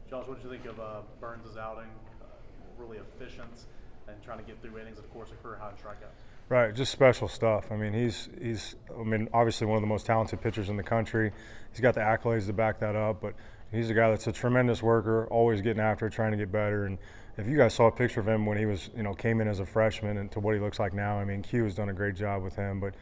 Josh, what did you think of Burns' outing? Really efficient and trying to get through innings, and of course, a career high in strikeouts. Right, just special stuff. I mean, he's obviously one of the most talented pitchers in the country. He's got the accolades to back that up, but he's a guy that's a tremendous worker, always getting after it, trying to get better. And if you guys saw a picture of him when he was, came in as a freshman and to what he looks like now, I mean, Q has done a great job with him, but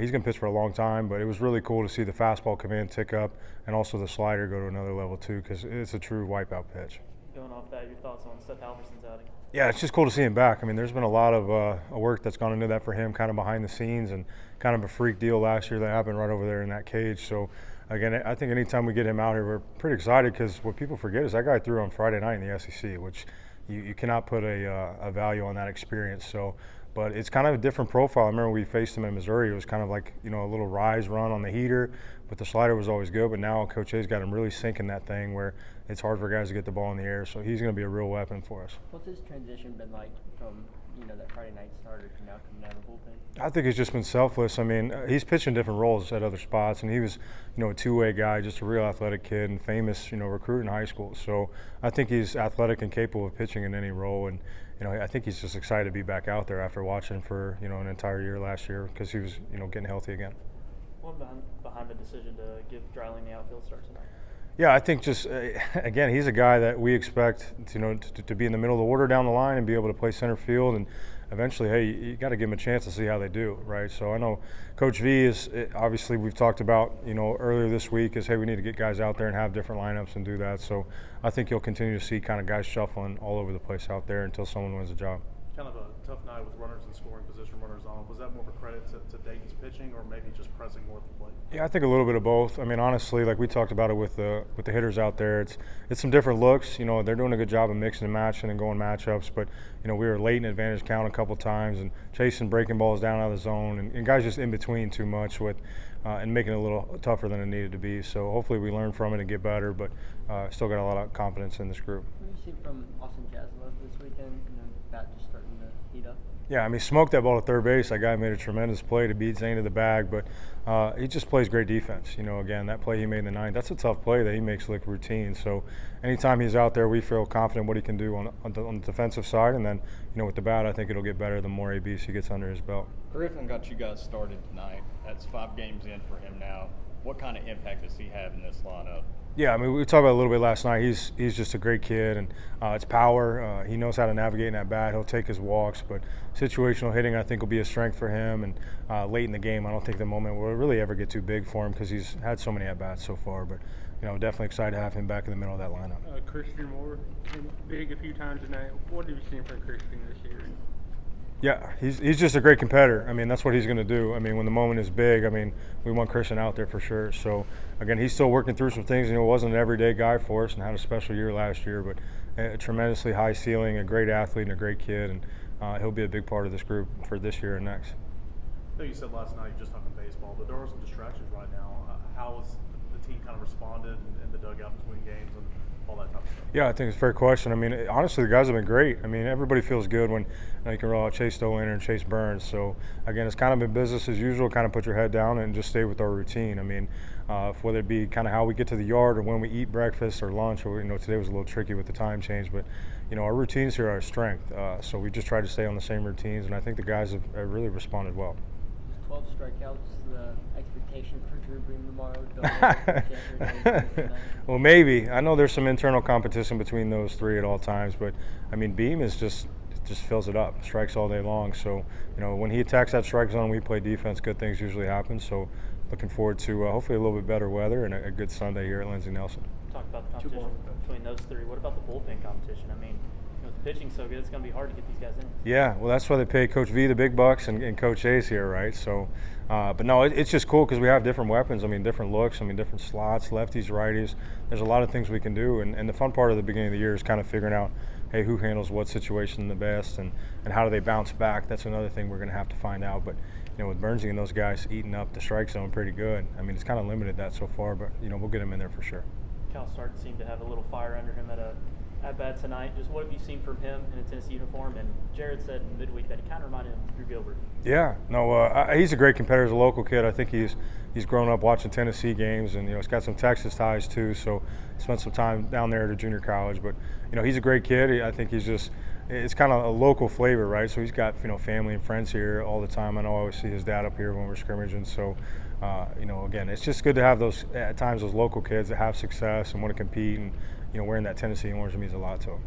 he's going to pitch for a long time. But it was really cool to see the fastball come in, tick up, and also the slider go to another level too, because it's a true wipeout pitch. Going off that, your thoughts on Seth Alverson's outing? Yeah, it's just cool to see him back. I mean, there's been a lot of work that's gone into that for him, kind of behind the scenes, and kind of a freak deal last year that happened right over there in that cage. So, again, I think anytime we get him out here, we're pretty excited because what people forget is that guy threw on Friday night in the SEC, which you cannot put a value on that experience. So, but it's kind of a different profile. I remember we faced him in Missouri. It was kind of like, a little rise run on the heater, but the slider was always good. But now Coach A's got him really sinking that thing where it's hard for guys to get the ball in the air. So he's going to be a real weapon for us. What's his transition been like from, that Friday night starter to now coming out of the bullpen? I think he's just been selfless. I mean, he's pitching different roles at other spots, and he was, a two-way guy, just a real athletic kid and famous, recruit in high school. So I think he's athletic and capable of pitching in any role. And, I think he's just excited to be back out there after watching for, an entire year last year because he was, getting healthy again. What behind the decision to give Dreiling the outfield start tonight? Yeah, I think just, again, he's a guy that we expect, to be in the middle of the order down the line and be able to play center field. And eventually, hey, you got to give him a chance to see how they do, right? So I know Coach V is, obviously we've talked about, earlier this week is, hey, we need to get guys out there and have different lineups and do that. So I think you'll continue to see kind of guys shuffling all over the place out there until someone wins a job. Kind of a tough night with runners in scoring position, runners on. Was that more of a credit to Dayton's pitching or maybe just pressing more at the plate? Yeah, I think a little bit of both. I mean, honestly, like we talked about it with the hitters out there, it's some different looks. They're doing a good job of mixing and matching and going matchups. But, we were late in advantage count a couple times and chasing breaking balls down out of the zone and guys just in between too much with and making it a little tougher than it needed to be. So hopefully we learn from it and get better, but still got a lot of confidence in this group. What do you see from Austin Jaslov this weekend? Bat just starting to heat up. Yeah, I mean, smoked that ball at third base. That guy made a tremendous play to beat Zane to the bag, but he just plays great defense. Again, that play he made in the ninth, that's a tough play that he makes look routine. So anytime he's out there, we feel confident what he can do on the defensive side. And then, with the bat, I think it'll get better the more ABs he gets under his belt. Griffin got you guys started tonight. That's 5 games in for him now. What kind of impact does he have in this lineup? Yeah, I mean, we talked about it a little bit last night. He's just a great kid, and it's power. He knows how to navigate in that bat. He'll take his walks, but situational hitting, I think, will be a strength for him. And late in the game, I don't think the moment will really ever get too big for him because he's had so many at-bats so far. But, definitely excited to have him back in the middle of that lineup. Christian Moore, big a few times tonight. What have you seen from Christian this year? Yeah, he's just a great competitor. I mean, that's what he's going to do. I mean, when the moment is big, I mean, we want Christian out there for sure. So, again, he's still working through some things. Wasn't an everyday guy for us and had a special year last year, but a tremendously high ceiling, a great athlete and a great kid, and he'll be a big part of this group for this year and next. I think you said last night, just talking baseball, but there are some distractions right now. How has the team kind of responded in the dugout between games and all that type of stuff? Yeah, I think it's a fair question. I mean, honestly, the guys have been great. I mean, everybody feels good when you can roll out Chase Elander and Chase Burns. So, again, it's kind of been business as usual, kind of put your head down and just stay with our routine. I mean, whether it be kind of how we get to the yard or when we eat breakfast or lunch, or, today was a little tricky with the time change, but, our routines here are a strength. So we just try to stay on the same routines, and I think the guys have really responded well. 12 strikeouts, the expectation for Drew Bream tomorrow? Well, maybe. I know there's some internal competition between those three at all times, but I mean, Beam is just fills it up, strikes all day long. So, when he attacks that strike zone, we play defense, good things usually happen. So, looking forward to hopefully a little bit better weather and a good Sunday here at Lindsey Nelson. Talk about the competition between those three. What about the bullpen competition? I mean, with the pitching so good, it's going to be hard to get these guys in. Yeah, well, that's why they pay Coach V the big bucks and Coach A's here, right? So, but no, it's just cool because we have different weapons. I mean, different looks. I mean, different slots, lefties, righties. There's a lot of things we can do, and the fun part of the beginning of the year is kind of figuring out, hey, who handles what situation the best, and how do they bounce back? That's another thing we're going to have to find out. But with Bernsey and those guys eating up the strike zone pretty good. I mean, it's kind of limited that so far, but we'll get him in there for sure. Cal Stark seemed to have a little fire under him at at bat tonight. Just what have you seen from him in a Tennessee uniform? And Jared said in midweek that he kind of reminded him of Drew Gilbert. Yeah, no, he's a great competitor as a local kid. I think he's grown up watching Tennessee games, and he's got some Texas ties too. So spent some time down there at a junior college. But he's a great kid. I think it's kind of a local flavor, right? So he's got family and friends here all the time. I know I always see his dad up here when we're scrimmaging. So again, it's just good to have those at times those local kids that have success and want to compete, and wearing that Tennessee orange means a lot to them.